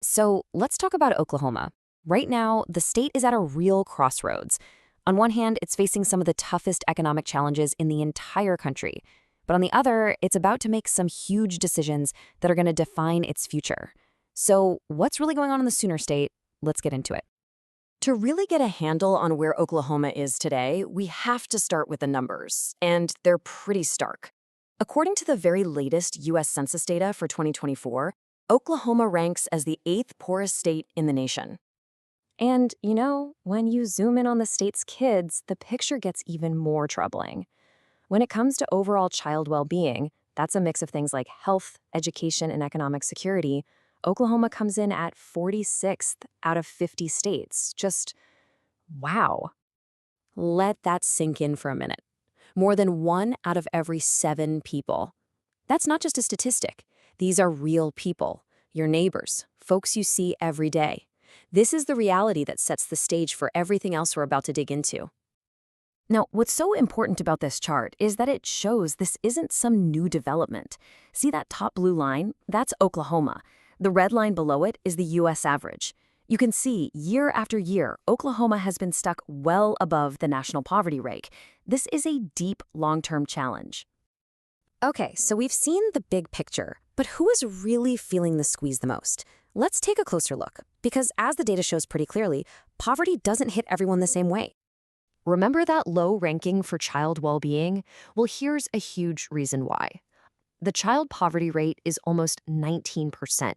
So let's talk about Oklahoma. Right now, the state is at a real crossroads. On one hand, it's facing some of the toughest economic challenges in the entire country. But on the other, it's about to make some huge decisions that are going to define its future. So, what's really going on in the Sooner State? Let's get into it. To really get a handle on where Oklahoma is today, we have to start with the numbers, and they're pretty stark. According to the very latest U.S. Census data for 2024, Oklahoma ranks as the eighth poorest state in the nation. And, when you zoom in on the state's kids, the picture gets even more troubling. When it comes to overall child well-being, that's a mix of things like health, education, and economic security. Oklahoma comes in at 46th out of 50 states. Just wow. Let that sink in for a minute. More than 1 out of every 7 people. That's not just a statistic. These are real people, your neighbors, folks you see every day. This is the reality that sets the stage for everything else we're about to dig into. Now, what's so important about this chart is that it shows this isn't some new development. See that top blue line? That's Oklahoma. The red line below it is the U.S. average. You can see, year after year, Oklahoma has been stuck well above the national poverty rate. This is a deep, long-term challenge. Okay, so we've seen the big picture, but who is really feeling the squeeze the most? Let's take a closer look, because as the data shows pretty clearly, poverty doesn't hit everyone the same way. Remember that low ranking for child well-being? Well, here's a huge reason why. The child poverty rate is almost 19%.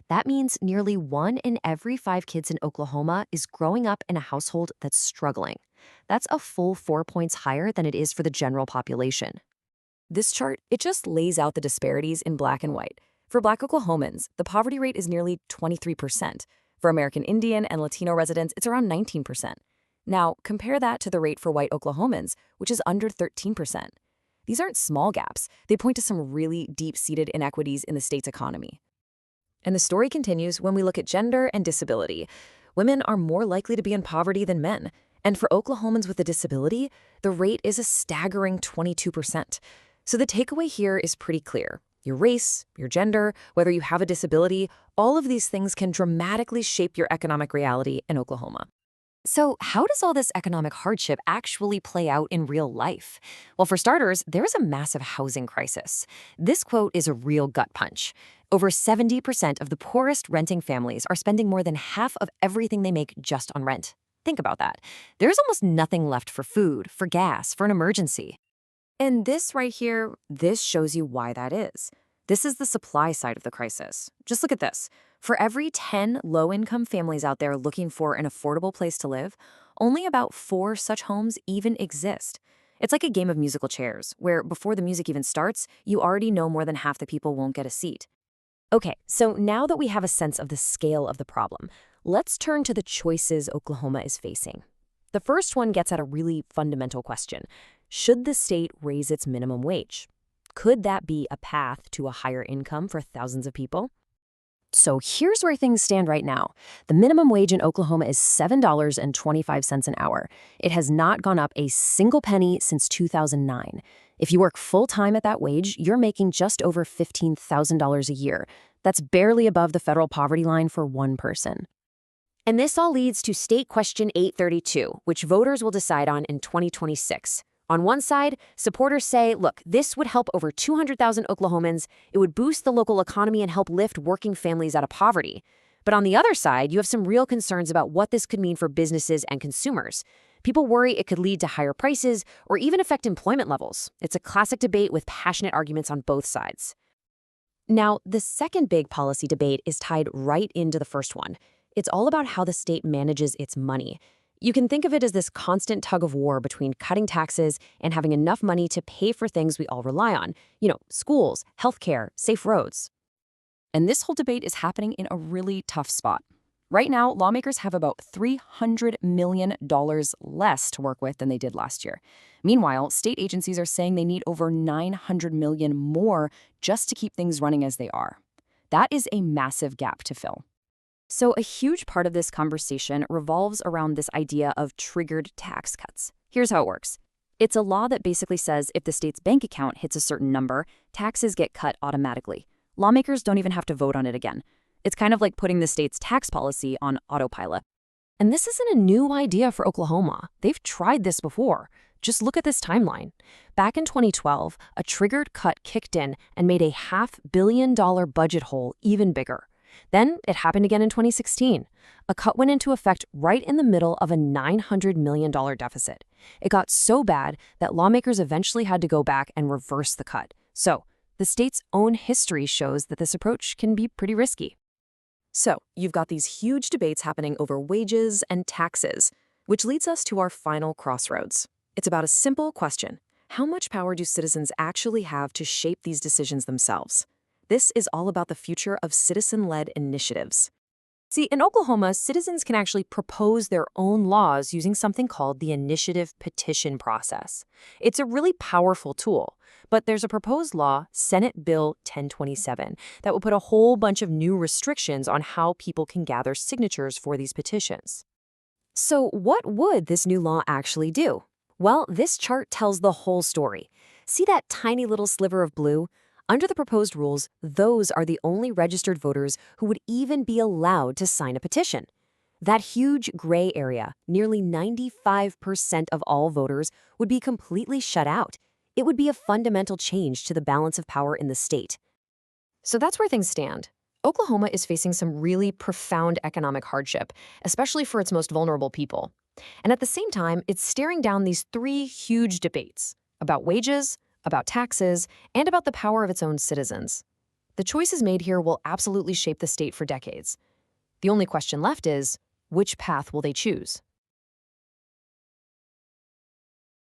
That means nearly 1 in every 5 kids in Oklahoma is growing up in a household that's struggling. That's a full 4 points higher than it is for the general population. This chart, it just lays out the disparities in black and white. For Black Oklahomans, the poverty rate is nearly 23%. For American Indian and Latino residents, it's around 19%. Now, compare that to the rate for white Oklahomans, which is under 13%. These aren't small gaps. They point to some really deep-seated inequities in the state's economy. And the story continues when we look at gender and disability. Women are more likely to be in poverty than men. And for Oklahomans with a disability, the rate is a staggering 22%. So the takeaway here is pretty clear. Your race, your gender, whether you have a disability, all of these things can dramatically shape your economic reality in Oklahoma. So how does all this economic hardship actually play out in real life? Well, for starters, there's a massive housing crisis. This quote is a real gut punch. Over 70% of the poorest renting families are spending more than half of everything they make just on rent. Think about that. There's almost nothing left for food, for gas, for an emergency. And this right here, this shows you why that is. This is the supply side of the crisis. Just look at this. For every 10 low-income families out there looking for an affordable place to live, only about 4 such homes even exist. It's like a game of musical chairs, where before the music even starts, you already know more than half the people won't get a seat. Okay, so now that we have a sense of the scale of the problem, let's turn to the choices Oklahoma is facing. The first one gets at a really fundamental question. Should the state raise its minimum wage? Could that be a path to a higher income for thousands of people? So here's where things stand right now. The minimum wage in Oklahoma is $7.25 an hour. It has not gone up a single penny since 2009. If you work full-time at that wage, you're making just over $15,000 a year. That's barely above the federal poverty line for one person. And this all leads to State Question 832, which voters will decide on in 2026. On one side, supporters say, look, this would help over 200,000 Oklahomans. It would boost the local economy and help lift working families out of poverty. But on the other side, you have some real concerns about what this could mean for businesses and consumers. People worry it could lead to higher prices or even affect employment levels. It's a classic debate with passionate arguments on both sides. Now, the second big policy debate is tied right into the first one. It's all about how the state manages its money. You can think of it as this constant tug of war between cutting taxes and having enough money to pay for things we all rely on. Schools, healthcare, safe roads. And this whole debate is happening in a really tough spot. Right now, lawmakers have about $300 million less to work with than they did last year. Meanwhile, state agencies are saying they need over $900 million more just to keep things running as they are. That is a massive gap to fill. So a huge part of this conversation revolves around this idea of triggered tax cuts. Here's how it works. It's a law that basically says if the state's bank account hits a certain number, taxes get cut automatically. Lawmakers don't even have to vote on it again. It's kind of like putting the state's tax policy on autopilot. And this isn't a new idea for Oklahoma. They've tried this before. Just look at this timeline. Back in 2012, a triggered cut kicked in and made a $500 million budget hole even bigger. Then it happened again in 2016. A cut went into effect right in the middle of a $900 million deficit. It got so bad that lawmakers eventually had to go back and reverse the cut. So, the state's own history shows that this approach can be pretty risky. So, you've got these huge debates happening over wages and taxes, which leads us to our final crossroads. It's about a simple question. How much power do citizens actually have to shape these decisions themselves? This is all about the future of citizen-led initiatives. See, in Oklahoma, citizens can actually propose their own laws using something called the initiative petition process. It's a really powerful tool, but there's a proposed law, Senate Bill 1027, that will put a whole bunch of new restrictions on how people can gather signatures for these petitions. So what would this new law actually do? Well, this chart tells the whole story. See that tiny little sliver of blue? Under the proposed rules, those are the only registered voters who would even be allowed to sign a petition. That huge gray area, nearly 95% of all voters, would be completely shut out. It would be a fundamental change to the balance of power in the state. So that's where things stand. Oklahoma is facing some really profound economic hardship, especially for its most vulnerable people. And at the same time, it's staring down these three huge debates about wages, about taxes, and about the power of its own citizens. The choices made here will absolutely shape the state for decades. The only question left is, which path will they choose?